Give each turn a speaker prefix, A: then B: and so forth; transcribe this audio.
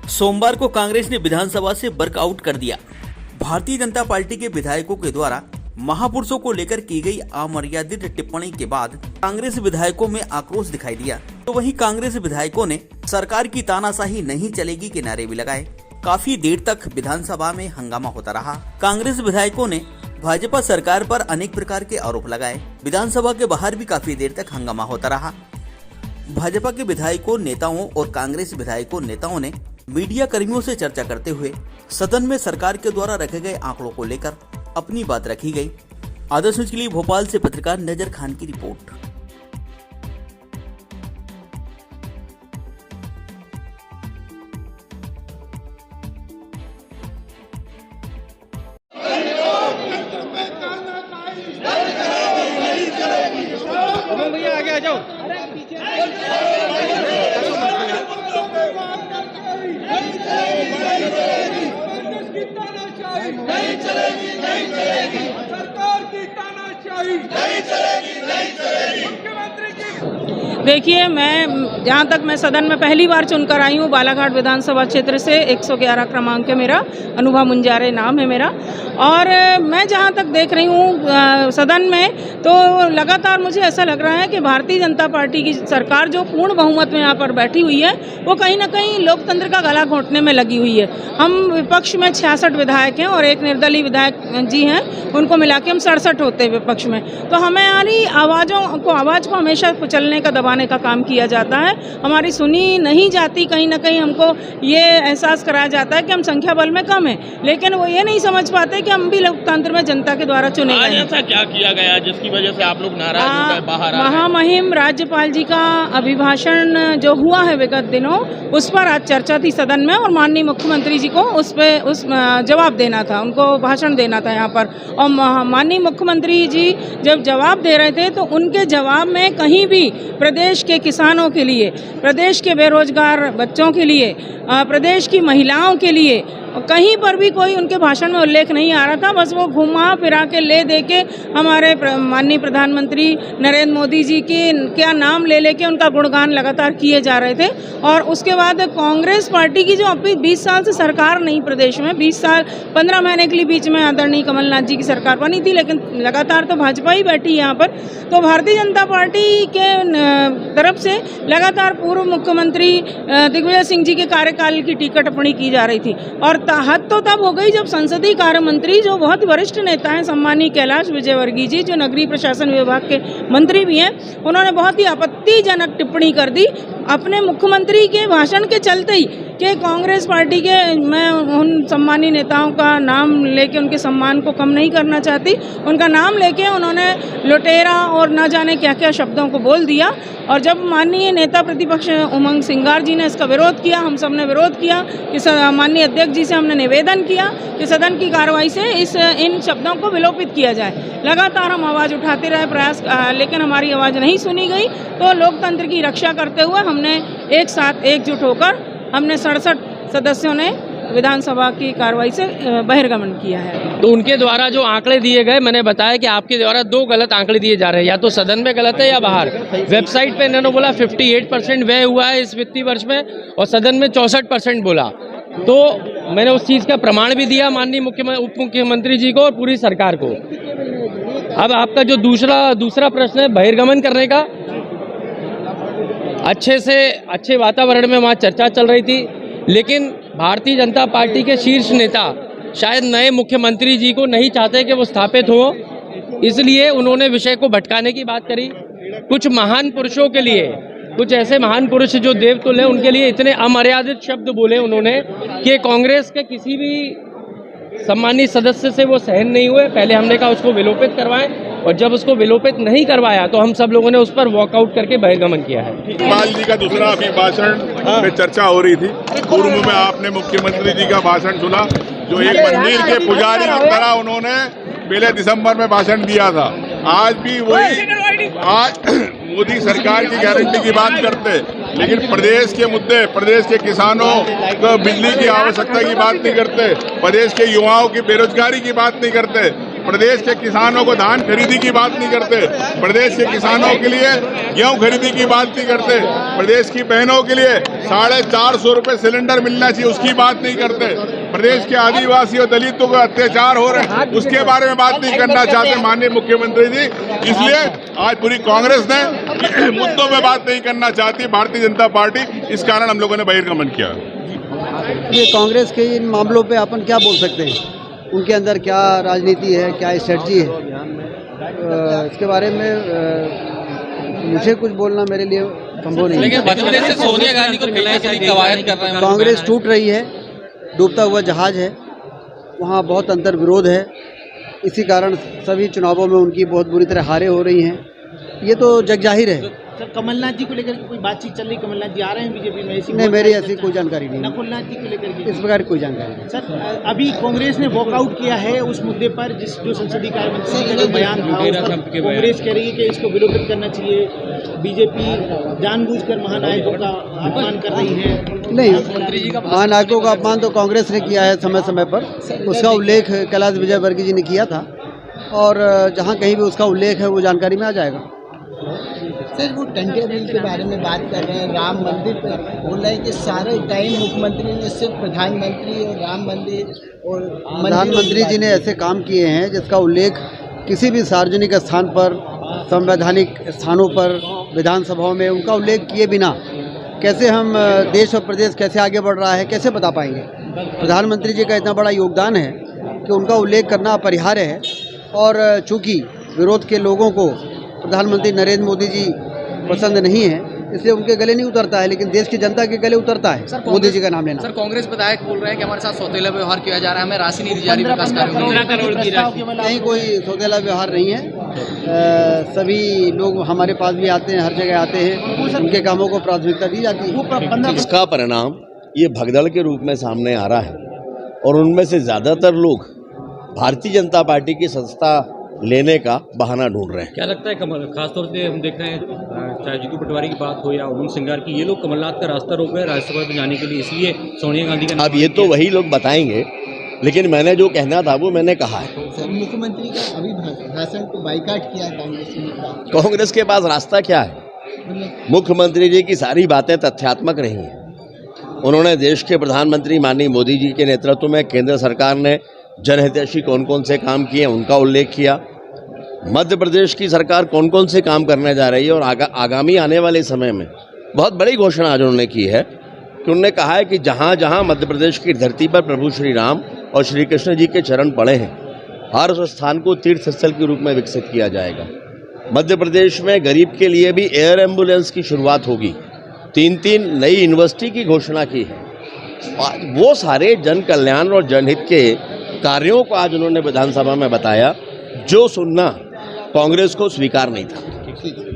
A: सोमवार को कांग्रेस ने विधानसभा से वर्कआउट कर दिया। भारतीय जनता पार्टी के विधायकों के द्वारा महापुरुषों को लेकर की गई अमर्यादित टिप्पणी के बाद कांग्रेस विधायकों में आक्रोश दिखाई दिया। तो वहीं कांग्रेस विधायकों ने सरकार की तानाशाही नहीं चलेगी के नारे भी लगाए। काफी देर तक विधानसभा में हंगामा होता रहा। कांग्रेस विधायकों ने भाजपा सरकार पर अनेक प्रकार के आरोप लगाए। विधानसभा के बाहर भी काफी देर तक हंगामा होता रहा। भाजपा के विधायकों नेताओं और कांग्रेस विधायकों नेताओं ने मीडिया कर्मियों से चर्चा करते हुए सदन में सरकार के द्वारा रखे गए आंकड़ों को लेकर अपनी बात रखी गई। आदर्श न्यूज के लिए भोपाल से पत्रकार नजर खान की रिपोर्ट।
B: भैया आगे आ जाओ।
C: नहीं चलेगी, नहीं चलेगी, सरकार की तानाशाही नहीं चलेगी, नहीं चलेगी। मुख्यमंत्री की
D: देखिए, मैं जहाँ तक मैं सदन में पहली बार चुनकर आई हूँ, बालाघाट विधानसभा क्षेत्र से 111 क्रमांक है मेरा, अनुभा मुंजारे नाम है मेरा। और मैं जहाँ तक देख रही हूँ सदन में, तो लगातार मुझे ऐसा लग रहा है कि भारतीय जनता पार्टी की सरकार जो पूर्ण बहुमत में यहाँ पर बैठी हुई है, वो कहीं ना कहीं लोकतंत्र का गला घोंटने में लगी हुई है। हम विपक्ष में 66 विधायक हैं और एक निर्दलीय विधायक जी हैं, उनको मिला के हम 67 होते हैं विपक्ष में। तो हमारी आवाज़ को हमेशा कुचलने का, दबाने का काम किया जाता है। हमारी सुनी नहीं जाती। कहीं ना कहीं हमको ये एहसास कराया जाता है कि हम संख्या बल में कम है, लेकिन वो ये नहीं समझ पाते कि हम भी लोकतंत्र में जनता के द्वारा चुने गए हैं।
B: ऐसा क्या किया गया जिसकी वजह से आप लोग नाराज हो गए, बाहर आ गए?
D: महामहिम राज्यपाल जी का अभिभाषण जो हुआ है विगत दिनों, उस पर आज चर्चा थी सदन में और माननीय मुख्यमंत्री जी को उस जवाब देना था, उनको भाषण देना था यहाँ पर। और माननीय मुख्यमंत्री जी जब जवाब दे रहे थे तो उनके जवाब में कहीं भी प्रदेश के किसानों के लिए, प्रदेश के बेरोजगार बच्चों के लिए, प्रदेश की महिलाओं के लिए कहीं पर भी कोई उनके भाषण में उल्लेख नहीं आ रहा था। बस वो घुमा फिरा के ले दे के हमारे माननीय प्रधानमंत्री नरेंद्र मोदी जी की क्या नाम ले लेके उनका गुणगान लगातार किए जा रहे थे। और उसके बाद कांग्रेस पार्टी की जो अभी 20 साल से सरकार नहीं प्रदेश में, 20 साल 15 महीने के लिए बीच में आदरणीय कमलनाथ जी की सरकार बनी थी, लेकिन लगातार तो भाजपा ही बैठी यहाँ पर। तो भारतीय जनता पार्टी के तरफ से लगातार पूर्व मुख्यमंत्री दिग्विजय सिंह जी के कार्यकाल की टीका टिप्पणी की जा रही थी। और हद तो तब हो गई जब संसदीय कार्य मंत्री, जो बहुत वरिष्ठ नेता हैं, सम्मानीय कैलाश विजयवर्गीय जी, जो नगरीय प्रशासन विभाग के मंत्री भी हैं, उन्होंने बहुत ही आपत्तिजनक टिप्पणी कर दी अपने मुख्यमंत्री के भाषण के चलते ही कि कांग्रेस पार्टी के, मैं उन सम्मानीय नेताओं का नाम लेके उनके सम्मान को कम नहीं करना चाहती, उनका नाम लेके उन्होंने लुटेरा और न जाने क्या क्या शब्दों को बोल दिया। और जब माननीय नेता प्रतिपक्ष उमंग सिंगार जी ने इसका विरोध किया, हम सब ने विरोध किया कि माननीय अध्यक्ष जी से हमने निवेदन किया कि सदन की कार्रवाई से इन शब्दों को विलोपित किया जाए। लगातार हम आवाज़ उठाते रहे, प्रयास, लेकिन हमारी आवाज़ नहीं सुनी गई। तो लोकतंत्र की रक्षा करते हुए हमने एक साथ एकजुट होकर हमने 67 सदस्यों ने विधानसभा की कार्रवाई से बहिर्गमन किया है।
B: तो उनके द्वारा जो आंकड़े दिए गए, मैंने बताया कि आपके द्वारा 2 गलत आंकड़े दिए जा रहे हैं, या तो सदन में गलत है या बाहर। वेबसाइट पे इन्होंने बोला 58% व्यय हुआ है इस वित्तीय वर्ष में और सदन में 64% बोला। तो मैंने उस चीज़ का प्रमाण भी दिया माननीय उप मुख्यमंत्री जी को और पूरी सरकार को। अब आपका जो दूसरा प्रश्न है बहिर्गमन करने का, अच्छे वातावरण में वहाँ चर्चा चल रही थी, लेकिन भारतीय जनता पार्टी के शीर्ष नेता शायद नए मुख्यमंत्री जी को नहीं चाहते कि वो स्थापित हो, इसलिए उन्होंने विषय को भटकाने की बात करी। कुछ महान पुरुषों के लिए, कुछ ऐसे महान पुरुष जो देवतुल्य हैं, उनके लिए इतने अमर्यादित शब्द बोले उन्होंने कि कांग्रेस के किसी भी सम्मानित सदस्य से वो सहन नहीं हुए। पहले हमने कहा उसको विलोपित करवाएं, और जब उसको विलोपित नहीं करवाया तो हम सब लोगों ने उस पर वॉकआउट करके बहिर्गमन किया है।
E: राज्यपाल जी का दूसरा अभिभाषण में चर्चा हो रही थी। पूर्व में आपने मुख्यमंत्री जी का भाषण सुना, जो एक मंदिर के पुजारी की तरह उन्होंने पहले दिसंबर में भाषण दिया था। आज भी वही, आज मोदी सरकार की गारंटी की बात करते, लेकिन प्रदेश के मुद्दे, प्रदेश के किसानों को बिजली की आवश्यकता की बात नहीं करते, प्रदेश के युवाओं की बेरोजगारी की बात नहीं करते। प्रदेश के किसानों को धान खरीदी की बात नहीं करते, प्रदेश के किसानों के लिए गेहूं खरीदी की बात नहीं करते, प्रदेश की बहनों के लिए 450 रुपए सिलेंडर मिलना चाहिए उसकी बात नहीं करते, प्रदेश के आदिवासी और दलितों को अत्याचार हो रहे हैं उसके बारे में बात नहीं करना चाहते माननीय मुख्यमंत्री जी। इसलिए आज पूरी कांग्रेस ने मुद्दों में बात नहीं करना चाहती, भारतीय जनता पार्टी, इस कारण हम लोगों ने बहिर्गमन किया।
F: ये कांग्रेस के इन मामलों पे अपन क्या बोल सकते हैं, उनके अंदर क्या राजनीति है, क्या स्ट्रेटजी है, इसके बारे में मुझे कुछ बोलना मेरे लिए संभव नहीं है।
B: मध्य प्रदेश से सोनिया गांधी को मिलने के लिए कवायद कर रहे हैं।
F: कांग्रेस टूट रही है, डूबता हुआ जहाज है, वहाँ बहुत अंतर विरोध है, इसी कारण सभी चुनावों में उनकी बहुत बुरी तरह हारें हो रही हैं, ये तो जग जाहिर है।
G: सर, कमलनाथ जी को लेकर कोई बातचीत चल रही, कमलनाथ जी आ रहे हैं बीजेपी में?
F: नहीं, मेरी ऐसी कोई जानकारी नहीं है।
G: नकुलनाथ जी को लेकर के
F: इस प्रकार की कोई जानकारी नहीं।
G: सर, अभी कांग्रेस ने वॉकआउट किया है उस मुद्दे पर, जो संसदीय कार्य मंत्री का जो बयान था, कांग्रेस कह रही है कि इसको विलोपित करना चाहिए, बीजेपी जानबूझकर महानायकों का अपमान कर रही है।
F: नहीं, महानायकों का अपमान तो कांग्रेस ने किया है समय समय पर, उसका उल्लेख कैलाश विजयवर्गीय जी ने किया था, और जहाँ कहीं भी उसका उल्लेख है वो जानकारी में आ जाएगा।
H: सर, वो टंटे बिल के बारे में बात कर रहे हैं, राम मंदिर पर बोल रहे हैं कि सारे टाइम मुख्यमंत्री ने सिर्फ प्रधानमंत्री और राम मंदिर और
F: प्रधानमंत्री जी ने ऐसे काम किए हैं जिसका उल्लेख किसी भी सार्वजनिक स्थान पर, संवैधानिक स्थानों पर, विधानसभाओं में उनका उल्लेख किए बिना कैसे हम देश और प्रदेश कैसे आगे बढ़ रहा है कैसे बता पाएंगे। प्रधानमंत्री जी का इतना बड़ा योगदान है कि उनका उल्लेख करना अपरिहार्य है, और चूंकि विरोध के लोगों को प्रधानमंत्री नरेंद्र मोदी जी पसंद नहीं है, इसलिए उनके गले नहीं उतरता है, लेकिन देश की जनता के गले उतरता है मोदी जी का नाम लेना।
B: सर, कांग्रेस विधायक बोल रहे हैं कि हमारे साथ सौतेला व्यवहार किया जा रहा है, हमें राशि नहीं दी जा रही विकास कार्यों में। 15 करोड़ की राशि।
F: नहीं, कोई सौतेला व्यवहार नहीं है। सभी लोग हमारे पास भी आते हैं, हर जगह आते हैं, उनके कामों को प्राथमिकता दी जाती है।
I: इसका परिणाम ये भगदड़ के रूप में सामने आ रहा है, और उनमें से ज़्यादातर लोग भारतीय जनता पार्टी की सत्ता लेने का बहाना ढूंढ रहे हैं।
B: क्या लगता है कमल, खासतौर से हम देख रहे हैं चाहे जीतू पटवारी की बात हो या उमंग सिंगार की, ये लोग कमलनाथ का रास्ता रोक रहे हैं राज्यसभा में जाने के लिए, इसलिए सोनिया गांधी का।
I: अब ये तो वही लोग बताएंगे, लेकिन मैंने जो कहना था वो मैंने कहा है।
H: सर, मुख्यमंत्री का अभी भाषण को बाइकाट किया कांग्रेस ने।
I: कांग्रेस के पास रास्ता क्या है? मुख्यमंत्री जी की सारी बातें तथ्यात्मक रही हैं। उन्होंने देश के प्रधानमंत्री माननीय मोदी जी के नेतृत्व में केंद्र सरकार ने जनहितैषी कौन कौन से काम किए उनका उल्लेख किया। मध्य प्रदेश की सरकार कौन कौन से काम करने जा रही है, और आगामी आने वाले समय में बहुत बड़ी घोषणा आज उन्होंने की है कि उन्होंने कहा है कि जहाँ जहाँ मध्य प्रदेश की धरती पर प्रभु श्री राम और श्री कृष्ण जी के चरण पड़े हैं, हर उस स्थान को तीर्थ स्थल के रूप में विकसित किया जाएगा। मध्य प्रदेश में गरीब के लिए भी एयर एम्बुलेंस की शुरुआत होगी। 3 नई यूनिवर्सिटी की घोषणा की है। वो सारे जन कल्याण और जनहित के कार्यों को आज उन्होंने विधानसभा में बताया, जो सुनना कांग्रेस को स्वीकार नहीं था।